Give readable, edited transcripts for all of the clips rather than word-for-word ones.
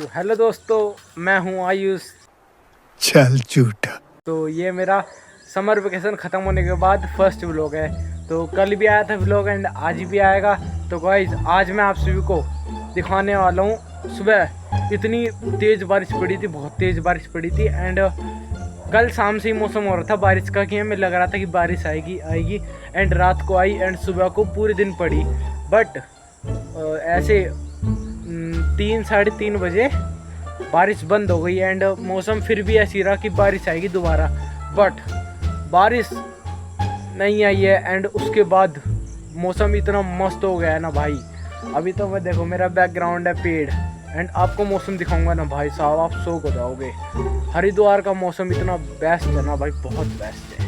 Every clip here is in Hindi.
हेलो दोस्तों, मैं हूं आयुष। चल झूठा। तो ये मेरा समर वेकेशन ख़त्म होने के बाद फर्स्ट व्लॉग है। तो कल भी आया था व्लॉग एंड आज भी आएगा। तो गाइस आज मैं आप सभी को दिखाने वाला हूँ। सुबह इतनी तेज़ बारिश पड़ी थी, बहुत तेज़ बारिश पड़ी थी एंड कल शाम से ही मौसम हो रहा था बारिश का कि हमें लग रहा था कि बारिश आएगी आएगी एंड रात को आई एंड सुबह को पूरे दिन पड़ी। बट ऐसे 3 साढ़े 3 बजे बारिश बंद हो गई एंड मौसम फिर भी ऐसी रहा कि बारिश आएगी दोबारा, बट बारिश नहीं आई है। एंड उसके बाद मौसम इतना मस्त हो गया है ना भाई। अभी तो मैं देखो, मेरा बैकग्राउंड है पेड़ एंड आपको मौसम दिखाऊंगा ना भाई साहब, आप शौक हो जाओगे। हरिद्वार का मौसम इतना बेस्ट है ना भाई, बहुत बेस्ट है।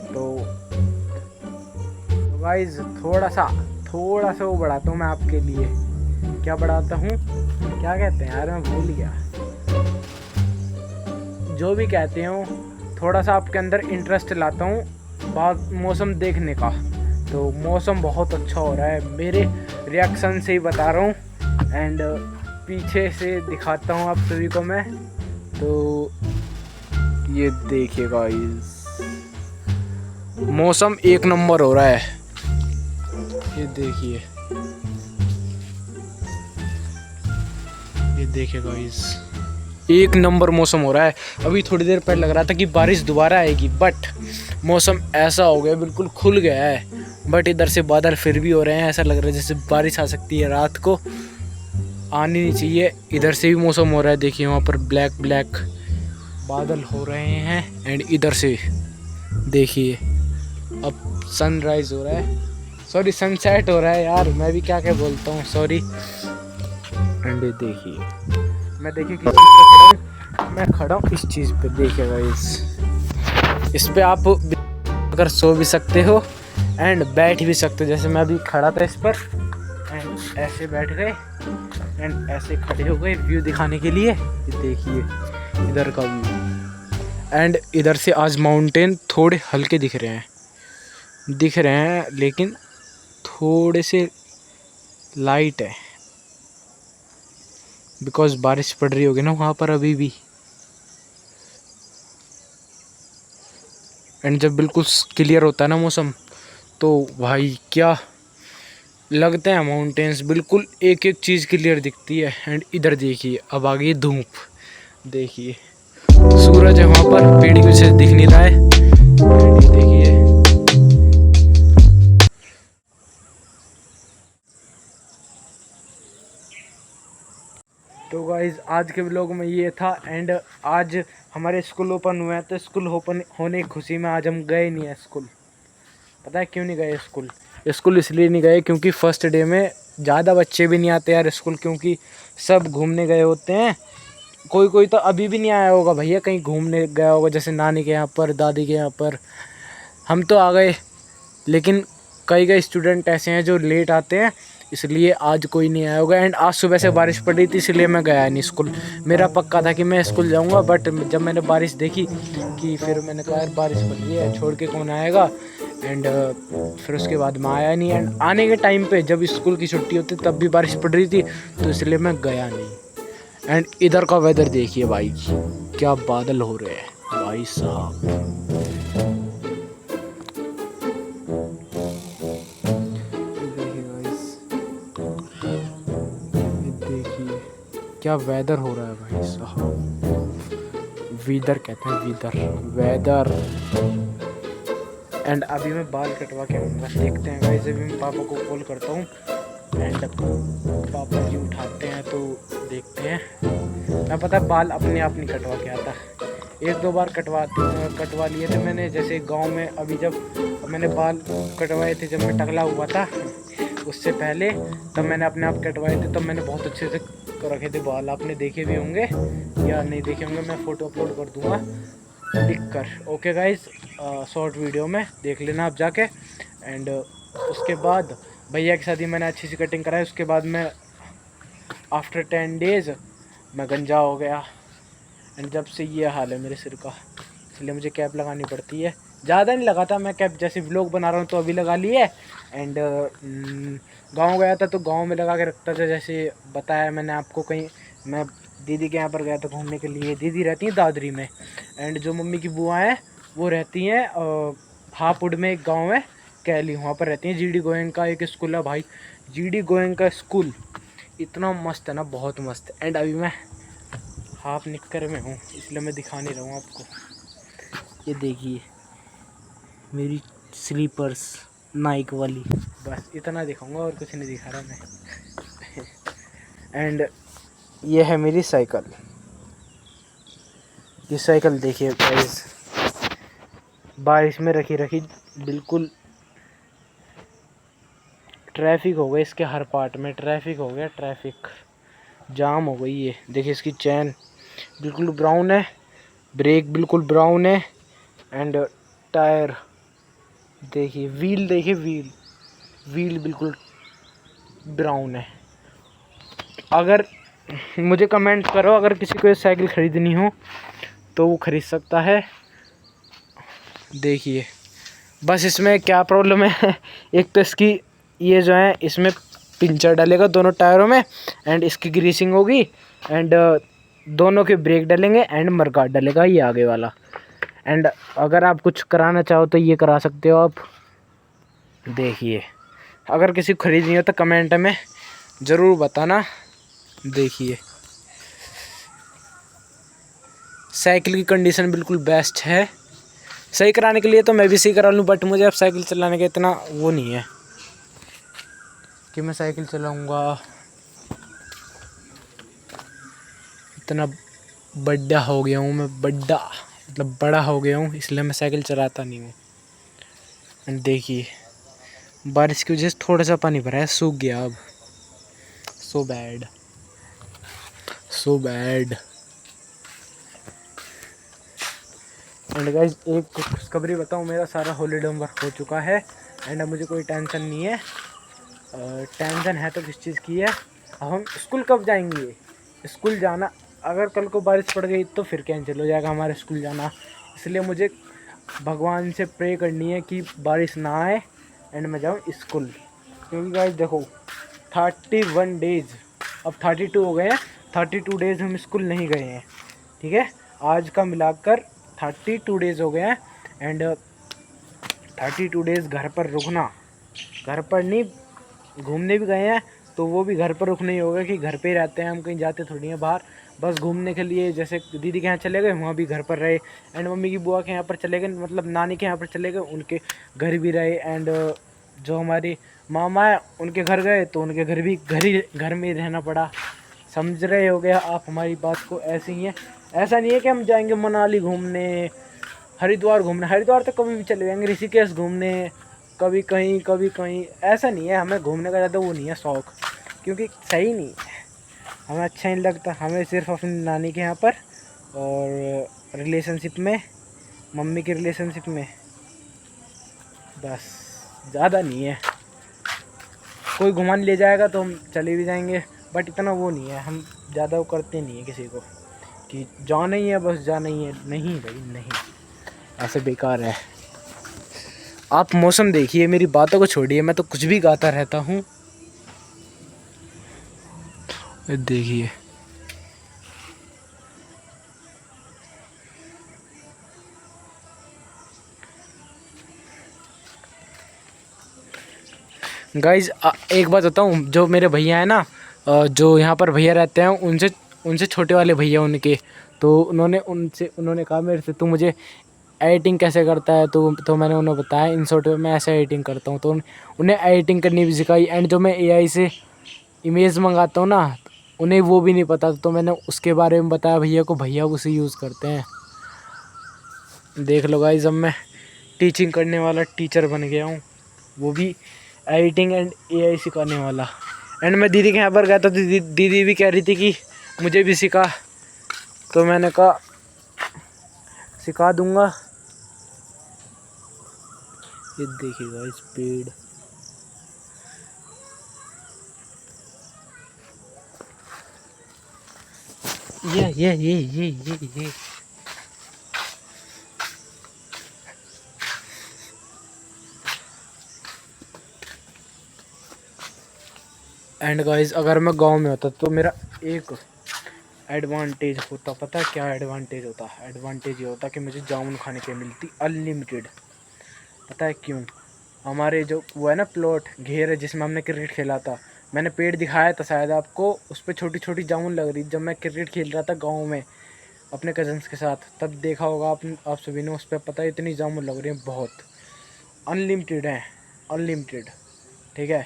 तो गाइस थोड़ा सा वो बढ़ाता हूँ मैं आपके लिए। क्या बढ़ाता हूँ, क्या कहते हैं यार, मैं भूल गया। जो भी कहते हो, थोड़ा सा आपके अंदर इंटरेस्ट लाता हूँ बात मौसम देखने का। तो मौसम बहुत अच्छा हो रहा है, मेरे रिएक्शन से ही बता रहा हूँ एंड पीछे से दिखाता हूँ आप सभी को मैं। तो ये देखिए गाइस, मौसम एक नंबर हो रहा है। ये देखिए गाइस, एक नंबर मौसम हो रहा है। अभी थोड़ी देर पहले लग रहा था कि बारिश दोबारा आएगी, बट मौसम ऐसा हो गया, बिल्कुल खुल गया है। बट इधर से बादल फिर भी हो रहे हैं, ऐसा लग रहा है जैसे बारिश आ सकती है रात को। आनी नहीं चाहिए। इधर से भी मौसम हो रहा है, देखिए वहाँ पर ब्लैक ब्लैक बादल हो रहे हैं एंड इधर से देखिए अब सनराइज हो रहा है, सॉरी सनसेट हो रहा है यार, मैं भी क्या क्या बोलता हूँ, सॉरी। एंड देखिए मैं देखिए किस चीज़ पे खड़ा हूँ, मैं खड़ा हूँ इस चीज़ पे, देखिएगा इस पे आप अगर सो भी सकते हो एंड बैठ भी सकते हो। जैसे मैं अभी खड़ा था इस पर एंड ऐसे बैठ गए एंड ऐसे खड़े हो गए व्यू दिखाने के लिए। ये देखिए इधर का व्यू एंड इधर से आज माउंटेन थोड़े हल्के दिख रहे हैं लेकिन थोड़े से लाइट है, बिकॉज बारिश पड़ रही होगी ना वहाँ पर अभी भी। एंड जब बिल्कुल क्लियर होता है ना मौसम, तो भाई क्या लगते हैं माउंटेन्स, बिल्कुल एक एक चीज़ क्लियर दिखती है। एंड इधर देखिए अब आ गई धूप, देखिए सूरज है वहाँ पर, पेड़ की वजह से दिख नहीं रहा है। एंड ये देखिए तो गाइज आज के व्लॉग में ये था एंड आज हमारे स्कूल ओपन हुए हैं। तो स्कूल ओपन होने की खुशी में आज हम गए नहीं है स्कूल। पता है क्यों नहीं गए स्कूल इसलिए नहीं गए क्योंकि फर्स्ट डे में ज़्यादा बच्चे भी नहीं आते यार स्कूल, क्योंकि सब घूमने गए होते हैं। कोई कोई तो अभी भी नहीं आया होगा भैया, कहीं घूमने गया होगा, जैसे नानी के यहाँ पर, दादी के यहाँ पर। हम तो आ गए, लेकिन कई कई स्टूडेंट ऐसे हैं जो लेट आते हैं, इसलिए आज कोई नहीं आया होगा। एंड आज सुबह से बारिश पड़ रही थी इसलिए मैं गया नहीं स्कूल। मेरा पक्का था कि मैं स्कूल जाऊंगा, बट जब मैंने बारिश देखी कि फिर मैंने कहा यार बारिश पड़ रही है, छोड़ के कौन आएगा। एंड फिर उसके बाद मैं आया नहीं। एंड आने के टाइम पे जब स्कूल की छुट्टी होती तब भी बारिश पड़ रही थी, तो इसलिए मैं गया नहीं। एंड इधर का वेदर देखिए भाई, क्या बादल हो रहे हैं भाई साहब। देखिए क्या वेदर हो रहा है भाई साहब, वीदर कहते हैं, वेदर। एंड अभी मैं बाल कटवा के आऊँगा, देखते हैं गाइस। अभी मैं पापा को कॉल करता हूँ एंड पापा जी उठाते हैं तो देखते हैं। मैं पता है बाल अपने आप नहीं कटवा के आता, एक दो बार कटवा लिए थे मैंने, जैसे गांव में। अभी जब मैंने बाल कटवाए थे, जब मैं टकला हुआ था उससे पहले, तब मैंने अपने आप कटवाए थे, तब मैंने बहुत अच्छे से रखे थे बाल। आपने देखे भी होंगे या नहीं देखे होंगे, मैं फ़ोटो अपलोड कर दूँगा लिख कर। ओके गाइज, शॉर्ट वीडियो में देख लेना आप जाके। एंड उसके बाद भैया की शादी मैंने अच्छी सी कटिंग कराई। उसके बाद मैं आफ्टर 10 डेज़ मैं गंजा हो गया एंड जब से ये हाल है मेरे सिर का, इसलिए मुझे कैप लगानी पड़ती है। ज़्यादा नहीं लगाता मैं कैप, जैसे व्लॉग बना रहा हूँ तो अभी लगा ली है। एंड गांव गया था तो गांव में लगा के रखता था, जैसे बताया मैंने आपको। कहीं मैं दीदी के यहाँ पर गया था घूमने के लिए। दीदी रहती है दादरी में, एंड जो मम्मी की बुआ हैं वो रहती हैं हापुड़ में, एक गांव है कैली, वहाँ पर रहती हैं। जीडी गोयंग का एक स्कूल है भाई, जीडी गोयंग का स्कूल इतना मस्त है ना, बहुत मस्त। एंड अभी मैं हाफ निक्कर में हूँ, इसलिए मैं दिखा नहीं रहा हूँ आपको। ये देखिए मेरी स्लीपर्स नाइक वाली, बस इतना दिखाऊंगा और कुछ नहीं दिखा रहा मैं। एंड ये है मेरी साइकिल। ये साइकिल देखिए गाइस, बारिश में रखी बिल्कुल ट्रैफिक हो गया इसके हर पार्ट में, ट्रैफिक हो गया, ट्रैफिक जाम हो गई। ये देखिए इसकी चैन बिल्कुल ब्राउन है, ब्रेक बिल्कुल ब्राउन है, एंड टायर देखिए, व्हील देखिए, व्हील बिल्कुल ब्राउन है। अगर मुझे कमेंट करो, अगर किसी को ये साइकिल ख़रीदनी हो तो वो ख़रीद सकता है। देखिए बस इसमें क्या प्रॉब्लम है, एक तो इसकी ये जो है इसमें पिंचर डलेगा दोनों टायरों में, एंड इसकी ग्रीसिंग होगी, एंड दोनों के ब्रेक डलेंगे, एंड मरगार्ड डलेगा ये आगे वाला। एंड अगर आप कुछ कराना चाहो तो ये करा सकते हो आप। देखिए अगर किसी को ख़रीदनी हो तो कमेंट में ज़रूर बताना। देखिए साइकिल की कंडीशन बिल्कुल बेस्ट है। सही कराने के लिए तो मैं भी सही करा लूँ, बट मुझे अब साइकिल चलाने का इतना वो नहीं है कि मैं साइकिल चलाऊँगा, इतना बड़ा हो गया हूँ मैं, मतलब बड़ा हो गया हूँ, इसलिए मैं साइकिल चलाता नहीं हूँ। एंड देखिए बारिश की वजह से थोड़ा सा पानी भरा है, सूख गया अब। So bad, so bad. And guys एक खुशखबरी बताऊँ, मेरा सारा हॉलीडे होमवर्क हो चुका है, एंड अब मुझे कोई टेंशन नहीं है। टेंशन है तो किस चीज़ की है, अब हम स्कूल कब जाएंगे। स्कूल जाना, अगर कल को बारिश पड़ गई तो फिर कैंसिल हो जाएगा हमारा स्कूल जाना, इसलिए मुझे भगवान से प्रे करनी है कि बारिश ना आए एंड मैं जाऊँ स्कूल। क्योंकि गाइस देखो 31 डेज़, अब 32 हो गए हैं, 32 डेज़ हम स्कूल नहीं गए हैं, ठीक है। आज का मिलाकर 32 डेज़ हो गए हैं, एंड 32 डेज़ घर पर रुकना, घर पर नहीं, घूमने भी गए हैं तो वो भी घर पर रुकना ही होगा कि घर पे ही रहते हैं हम, कहीं जाते थोड़ी हैं बाहर, बस घूमने के लिए। जैसे दीदी के यहाँ चले गए, वहाँ भी घर पर रहे, एंड मम्मी की बुआ के यहाँ पर चले गए, मतलब नानी के यहाँ पर चले गए, उनके घर भी रहे, एंड जो हमारे मामा है उनके घर गए तो उनके घर भी घर में ही रहना पड़ा। समझ रहे हो गया आप हमारी बात को। ऐसे ही है, ऐसा नहीं है कि हम जाएंगे मनाली घूमने, हरिद्वार घूमने, हरिद्वार तो कभी भी चले जाएंगे, ऋषिकेश घूमने, कभी कहीं, ऐसा नहीं है। हमें घूमने का ज़्यादा वो नहीं है शौक़, क्योंकि सही नहीं है, हमें अच्छा नहीं लगता। हमें सिर्फ अपनी नानी के यहाँ पर और रिलेशनशिप में, मम्मी के रिलेशनशिप में, बस ज़्यादा नहीं है। कोई घुमाने ले जाएगा तो हम चले भी जाएंगे, बट इतना वो नहीं है, हम ज़्यादा वो करते नहीं है किसी को कि जाना ही है बस जाना ही है। नहीं भाई नहीं, ऐसे बेकार है। आप मौसम देखिए, मेरी बातों को छोड़िए, मैं तो कुछ भी गाता रहता हूँ। देखिए गाइज एक बात बताऊँ, जो मेरे भैया हैं ना, जो यहाँ पर भैया रहते हैं, उनसे छोटे वाले भैया उनके, तो उन्होंने कहा मेरे से, तू मुझे एडिटिंग कैसे करता है, तो मैंने उन्हें बताया इन शॉर्ट में मैं ऐसे एडिटिंग करता हूँ, तो उन्हें एडिटिंग करनी भी सिखाई। एंड जो मैं एआई से इमेज मंगाता हूँ ना, उन्हें वो भी नहीं पता, तो मैंने उसके बारे में बताया भैया को, भैया उसे यूज़ करते हैं। देख लो गाइस, अब मैं टीचिंग करने वाला टीचर बन गया हूँ, वो भी एडिटिंग एंड एआई सिखाने वाला। एंड मैं दीदी के यहाँ पर गया था, दीदी भी कह रही थी कि मुझे भी सिखा, तो मैंने कहा सिखा दूँगा। ये देखिएगा इस पेड़, ये एंड गाइस, अगर मैं गांव में होता तो मेरा एक एडवांटेज होता, पता है क्या एडवांटेज होता? एडवांटेज ये होता कि मुझे जामुन खाने के मिलती अनलिमिटेड। पता है क्यों? हमारे जो वो है ना प्लॉट घेर है जिसमें हमने क्रिकेट खेला था, मैंने पेड़ दिखाया था शायद आपको, उस पर छोटी छोटी जामुन लग रही। जब मैं क्रिकेट खेल रहा था गाँव में अपने कजन्स के साथ, तब देखा होगा आप सभी ने, उस पर पता है इतनी जामुन लग रही है, बहुत अनलिमिटेड है, अनलिमिटेड। ठीक है,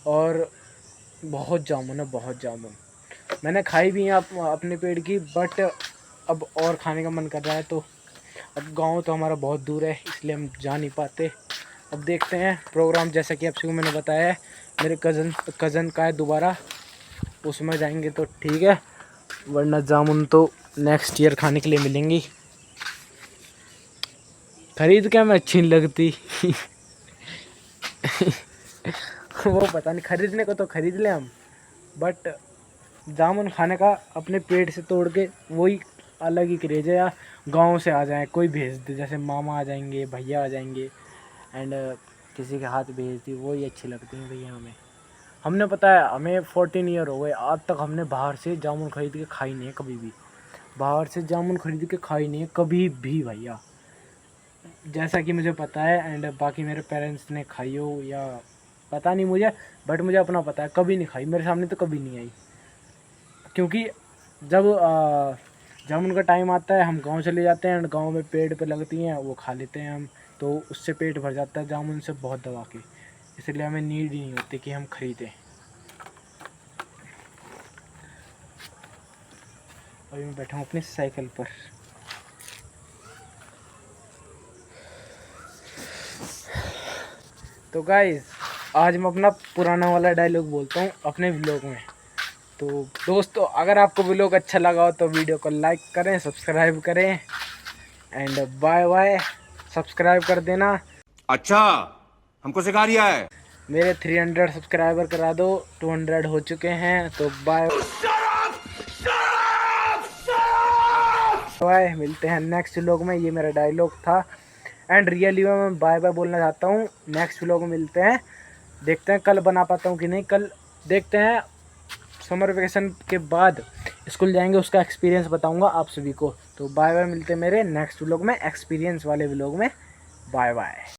और बहुत जामुन है, बहुत जामुन। मैंने खाई भी हैं अपने पेड़ की, बट अब और खाने का मन कर रहा है। तो अब गांव तो हमारा बहुत दूर है, इसलिए हम जा नहीं पाते। अब देखते हैं प्रोग्राम, जैसा कि आपसे मैंने बताया है, मेरे कज़न का है दोबारा, उसमें जाएंगे तो ठीक है, वरना जामुन तो नेक्स्ट ईयर खाने के लिए मिलेंगी। खरीद के हमें अच्छी नहीं लगती वो पता नहीं, खरीदने को तो खरीद लें हम, बट जामुन खाने का अपने पेट से तोड़ के वही अलग ही क्रेज है। या गांव से आ जाए कोई भेज दे, जैसे मामा आ जाएंगे, भैया आ जाएंगे, एंड किसी के हाथ भेज दी, वही अच्छी लगती हैं भैया हमें। हमने पता है, हमें 14 ईयर हो गए, आज तक हमने बाहर से जामुन खरीद के खाई नहीं है कभी भी। बाहर से जामुन खरीद के खाई नहीं है कभी भी भैया, जैसा कि मुझे पता है। एंड बाकी मेरे पेरेंट्स ने खाई हो या पता नहीं मुझे, बट मुझे अपना पता है कभी नहीं खाई, मेरे सामने तो कभी नहीं आई। क्योंकि जब जामुन का टाइम आता है हम गांव चले जाते हैं, गांव में पेड़ पे लगती हैं, वो खा लेते हैं हम, तो उससे पेट भर जाता है जामुन से बहुत दबा के, इसलिए हमें नीड ही नहीं होती कि हम खरीदें। अभी मैं बैठा हूँ अपनी साइकिल पर। तो गाइस, आज मैं अपना पुराना वाला डायलॉग बोलता हूँ अपने व्लॉग में। तो दोस्तों, अगर आपको व्लॉग अच्छा लगा हो तो वीडियो को लाइक करें, सब्सक्राइब करें, एंड बाय बाय। सब्सक्राइब कर देना। अच्छा, हमको सिखा रिया है। मेरे 300 सब्सक्राइबर करा दो, 200 हो चुके हैं, तो बाय बाय। मिलते हैं नेक्स्ट व्लॉग में, ये मेरा डायलॉग था, एंड रियली में मैं बाय बाय बोलना चाहता हूँ। नेक्स्ट व्लॉग में मिलते हैं, देखते हैं कल बना पाता हूँ कि नहीं। कल देखते हैं, समर वेकेशन के बाद स्कूल जाएंगे, उसका एक्सपीरियंस बताऊंगा आप सभी को। तो बाय बाय, मिलते हैं मेरे नेक्स्ट व्लॉग में, एक्सपीरियंस वाले व्लॉग में। Bye bye.